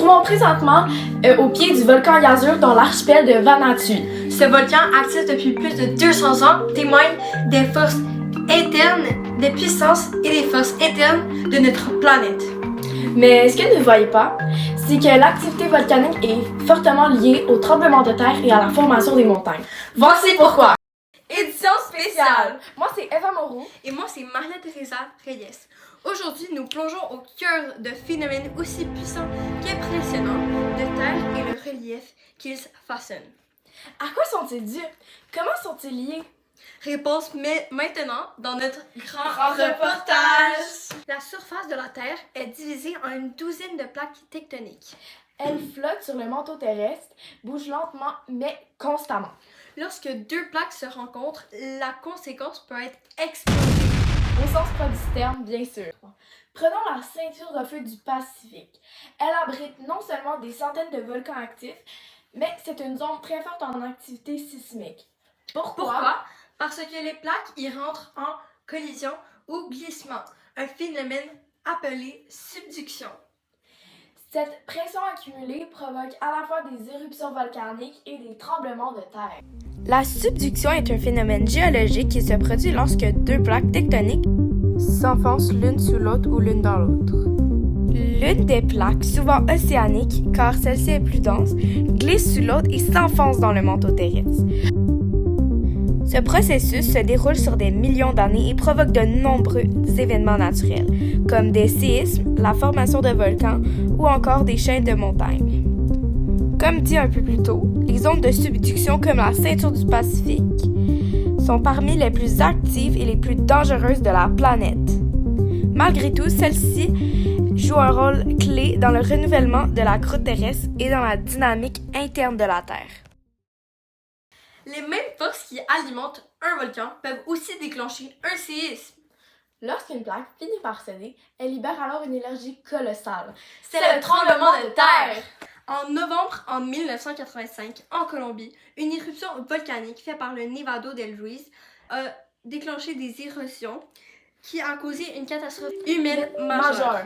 trouvons présentement au pied du volcan Yazur dans l'archipel de Vanuatu. Ce volcan, actif depuis plus de 200 ans, témoigne des forces internes, des puissances et des forces internes de notre planète. Mais ce que vous ne voyez pas, c'est que l'activité volcanique est fortement liée au tremblement de terre et à la formation des montagnes. Voici pourquoi! Édition spéciale! Moi, c'est Eva Moreau. Et moi, c'est Maria-Teresa Reyes. Aujourd'hui, nous plongeons au cœur de phénomènes aussi puissants qu'impressionnants de terre et le relief qu'ils façonnent. À quoi sont-ils dus? Comment sont-ils liés? Réponse maintenant dans notre grand reportage. La surface de la Terre est divisée en une douzaine de plaques tectoniques. Elles flottent sur le manteau terrestre, bougent lentement mais constamment. Lorsque deux plaques se rencontrent, la conséquence peut être explosive. Au sens propre du terme, bien sûr. Prenons la ceinture de feu du Pacifique. Elle abrite non seulement des centaines de volcans actifs, mais c'est une zone très forte en activité sismique. Pourquoi? Parce que les plaques y rentrent en collision ou glissement, un phénomène appelé subduction. Cette pression accumulée provoque à la fois des éruptions volcaniques et des tremblements de terre. La subduction est un phénomène géologique qui se produit lorsque deux plaques tectoniques s'enfoncent l'une sous l'autre ou l'une dans l'autre. L'une des plaques, souvent océanique, car celle-ci est plus dense, glisse sous l'autre et s'enfonce dans le manteau terrestre. Ce processus se déroule sur des millions d'années et provoque de nombreux événements naturels, comme des séismes, la formation de volcans ou encore des chaînes de montagnes. Comme dit un peu plus tôt, les zones de subduction comme la ceinture du Pacifique sont parmi les plus actives et les plus dangereuses de la planète. Malgré tout, celles-ci jouent un rôle clé dans le renouvellement de la croûte terrestre et dans la dynamique interne de la Terre. Les mêmes forces qui alimentent un volcan peuvent aussi déclencher un séisme. Lorsqu'une plaque finit par céder, elle libère alors une énergie colossale. C'est le tremblement de terre! En novembre 1985, en Colombie, une éruption volcanique faite par le Nevado del Ruiz a déclenché des éruptions qui a causé une catastrophe humaine majeure.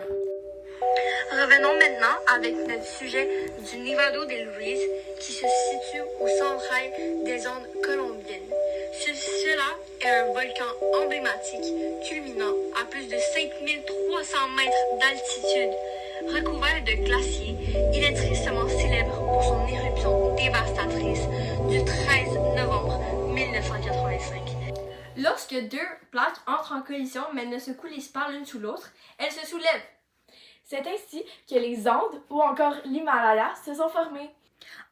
Revenons maintenant avec notre sujet du Nevado del Ruiz qui se situe au central des Andes colombiennes. Cela est un volcan emblématique culminant à plus de 5300 mètres d'altitude. Recouvert de glaciers, il est tristement célèbre pour son éruption dévastatrice du 13 novembre 1985. Lorsque deux plaques entrent en collision mais ne se coulissent pas l'une sous l'autre, elles se soulèvent. C'est ainsi que les Andes ou encore l'Himalaya se sont formés.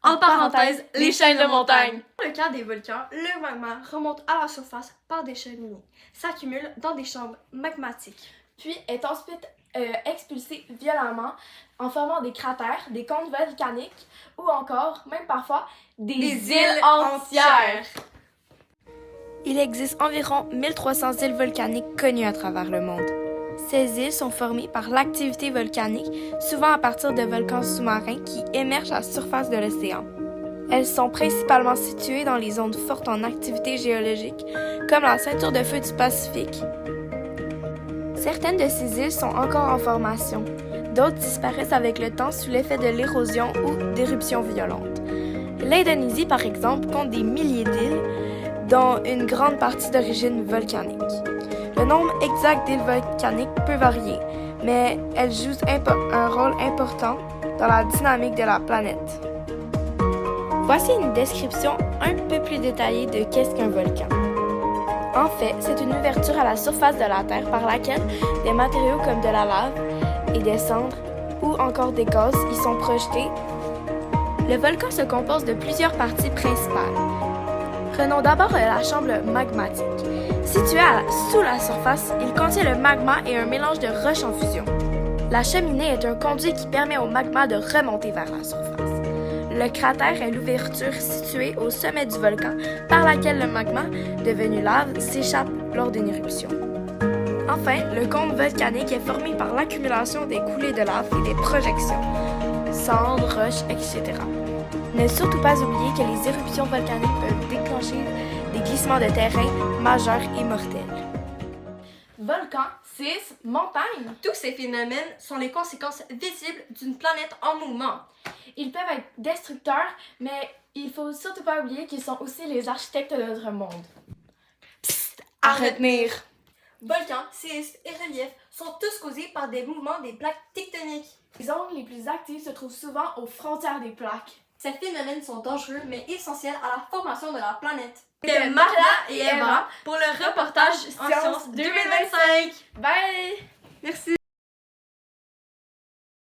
En parenthèse, les chaînes de montagne. Dans le cas des volcans, le magma remonte à la surface par des cheminées, s'accumule dans des chambres magmatiques, puis est ensuite expulsé violemment en formant des cratères, des cônes volcaniques ou encore, même parfois, des îles entières. Il existe environ 1300 îles volcaniques connues à travers le monde. Ces îles sont formées par l'activité volcanique, souvent à partir de volcans sous-marins qui émergent à la surface de l'océan. Elles sont principalement situées dans les zones fortes en activité géologique, comme la ceinture de feu du Pacifique. Certaines de ces îles sont encore en formation, d'autres disparaissent avec le temps sous l'effet de l'érosion ou d'éruptions violentes. L'Indonésie, par exemple, compte des milliers d'îles, dont une grande partie d'origine volcanique. Le nombre exact d'îles volcaniques peut varier, mais elles jouent un rôle important dans la dynamique de la planète. Voici une description un peu plus détaillée de qu'est-ce qu'un volcan. En fait, c'est une ouverture à la surface de la Terre par laquelle des matériaux comme de la lave et des cendres ou encore des gaz y sont projetés. Le volcan se compose de plusieurs parties principales. Prenons d'abord la chambre magmatique. Située sous la surface, il contient le magma et un mélange de roches en fusion. La cheminée est un conduit qui permet au magma de remonter vers la surface. Le cratère est l'ouverture située au sommet du volcan par laquelle le magma, devenu lave, s'échappe lors d'une éruption. Enfin, le cône volcanique est formé par l'accumulation des coulées de lave et des projections, cendres, roches, etc. Ne surtout pas oublier que les éruptions volcaniques peuvent déclencher des glissements de terrain majeurs et mortels. Volcan, 6. Montagne. Tous ces phénomènes sont les conséquences visibles d'une planète en mouvement. Ils peuvent être destructeurs, mais il faut surtout pas oublier qu'ils sont aussi les architectes de notre monde. À retenir. Volcans, séismes et reliefs sont tous causés par des mouvements des plaques tectoniques. Les zones les plus actives se trouvent souvent aux frontières des plaques. Ces phénomènes sont dangereux mais essentiels à la formation de la planète. C'était Marla et Eva pour le reportage en Sciences 2025. Bye! Merci.